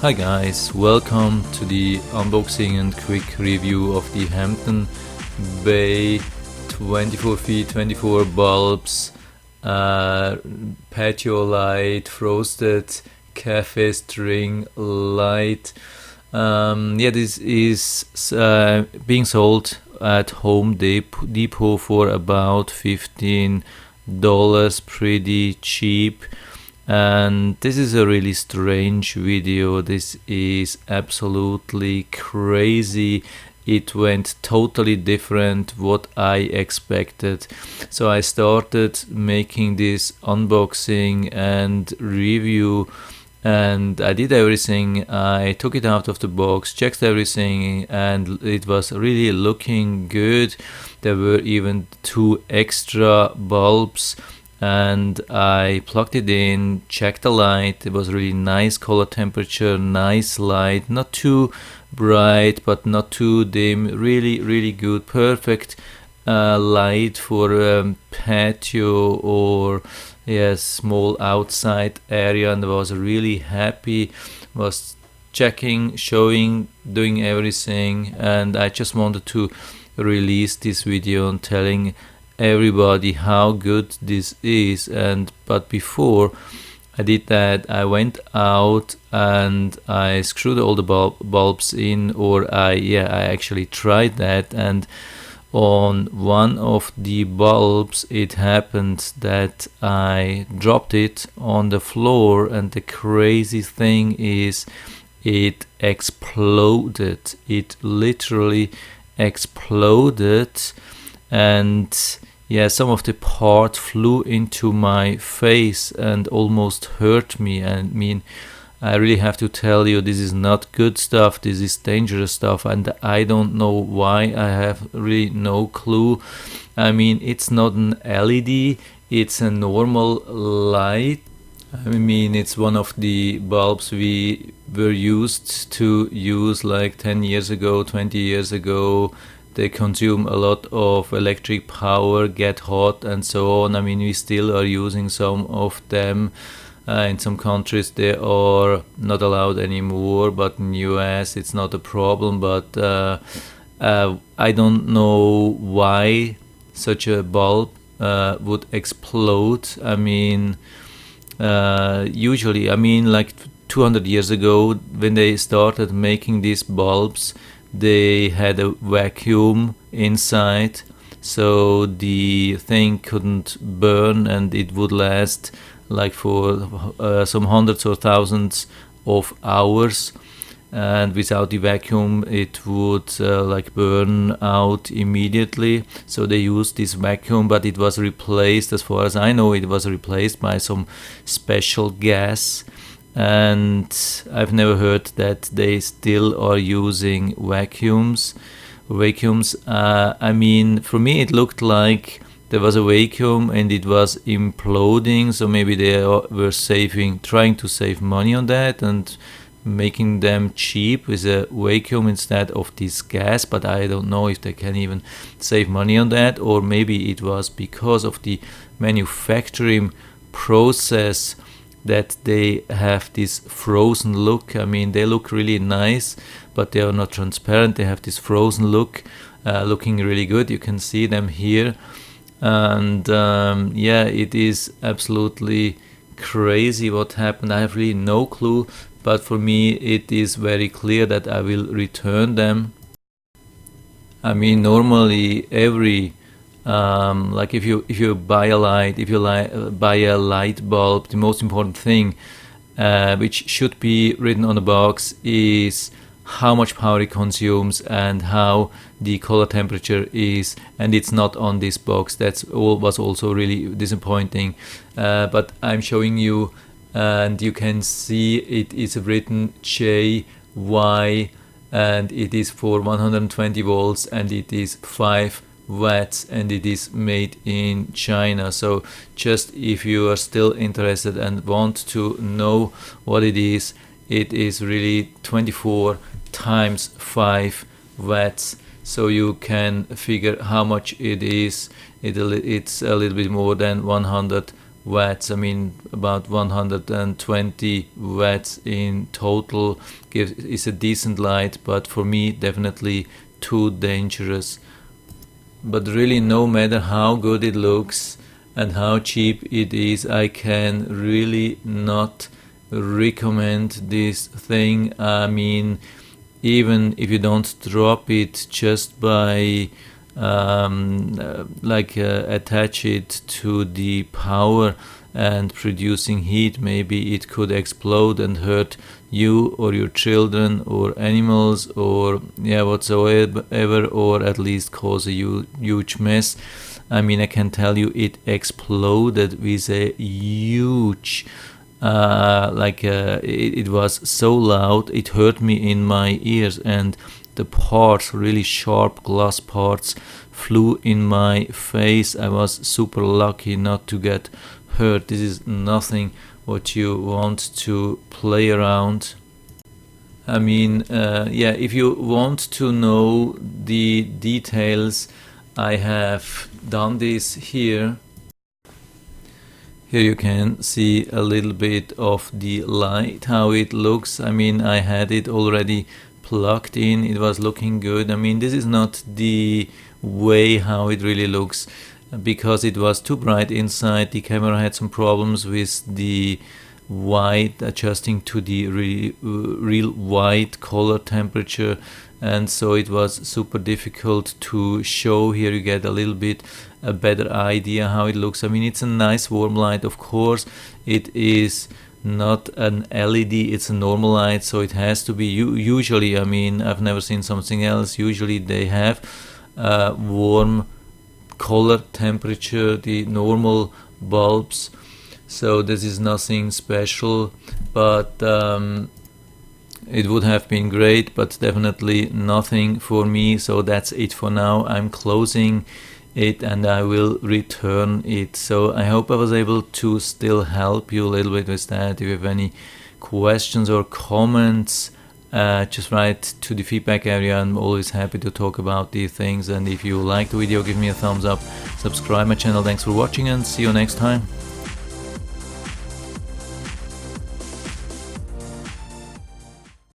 Hi guys, welcome to the unboxing and quick review of the Hampton Bay 24 feet 24 bulbs, patio light, frosted cafe string light. This is being sold at Home Depot for about $15, pretty cheap. And this is a really strange video. This is absolutely crazy. It went totally different what I expected. So I started making this unboxing and review, and I did everything. I took it out of the box, checked everything, and it was really looking good. There were even 2 extra bulbs, and I plugged it in, checked the light. It was really nice color temperature, nice light, not too bright but not too dim, really good, perfect light for patio or small outside area. And I was really happy, was checking, showing, doing everything, and I just wanted to release this video and telling everybody how good this is. But before I did that, I went out and I screwed all the bulbs in, or I actually tried that, and on one of the bulbs it happened that I dropped it on the floor, and the crazy thing is it exploded. It literally exploded, and some of the part flew into my face and almost hurt me. I mean, I really have to tell you, this is not good stuff. This is dangerous stuff, and I don't know why. I have really no clue. I mean, it's not an LED, it's a normal light. I mean, it's one of the bulbs we were used to use like 10 years ago, 20 years ago. They consume a lot of electric power, get hot and so on. I mean, we still are using some of them. In some countries they are not allowed anymore, but in US it's not a problem. But I don't know why such a bulb would explode. I mean, usually, I mean, like 200 years ago when they started making these bulbs, they had a vacuum inside, so the thing couldn't burn, and it would last like for some hundreds or thousands of hours. And without the vacuum it would like burn out immediately. So they used this vacuum, but it was replaced, as far as I know, it was replaced by some special gas. And I've never heard that they still are using vacuums. I mean, for me it looked like there was a vacuum and it was imploding, so maybe they were trying to save money on that and making them cheap with a vacuum instead of this gas. But I don't know if they can even save money on that, or maybe it was because of the manufacturing process that they have this frozen look. I mean, they look really nice, but they are not transparent. They have this frozen look, looking really good. You can see them here, and it is absolutely crazy what happened. I have really no clue, but for me it is very clear that I will return them. I mean, normally every like if you buy a light, buy a light bulb, the most important thing which should be written on the box is how much power it consumes and how the color temperature is, and it's not on this box. Was also really disappointing, but I'm showing you, and you can see it is written JY, and it is for 120 volts, and it is 5 watts, and it is made in China. So just if you are still interested and want to know what it is really 24 times 5 watts, so you can figure how much it is. It's a little bit more than 100 watts. I mean, about 120 watts in total is a decent light, but for me definitely too dangerous. But really, no matter how good it looks and how cheap it is, I can really not recommend this thing. I mean, even if you don't drop it, just by attach it to the power and producing heat, maybe it could explode and hurt you or your children or animals or whatsoever, or at least cause a huge mess. I mean, I can tell you it exploded with a huge it was so loud, it hurt me in my ears, and the parts, really sharp glass parts, flew in my face. I was super lucky not to get hurt. This is nothing what you want to play around. I mean, if you want to know the details, I have done this here. Here you can see a little bit of the light, how it looks. I mean, I had it already plugged in, it was looking good. I mean, this is not the way how it really looks, because it was too bright inside. The camera had some problems with the white, adjusting to the real white color temperature, and so it was super difficult to show. Here you get a little bit a better idea how it looks. I mean, it's a nice warm light. Of course, it is not an LED, it's a normal light, so it has to be usually, I mean, I've never seen something else. Usually they have warm color temperature, the normal bulbs, so this is nothing special, but it would have been great, but definitely nothing for me. So that's it for now. I'm closing it and I will return it. So I hope I was able to still help you a little bit with that. If you have any questions or comments, just write to the feedback area. I'm always happy to talk about these things, and if you like the video, give me a thumbs up, subscribe my channel. Thanks for watching and see you next time.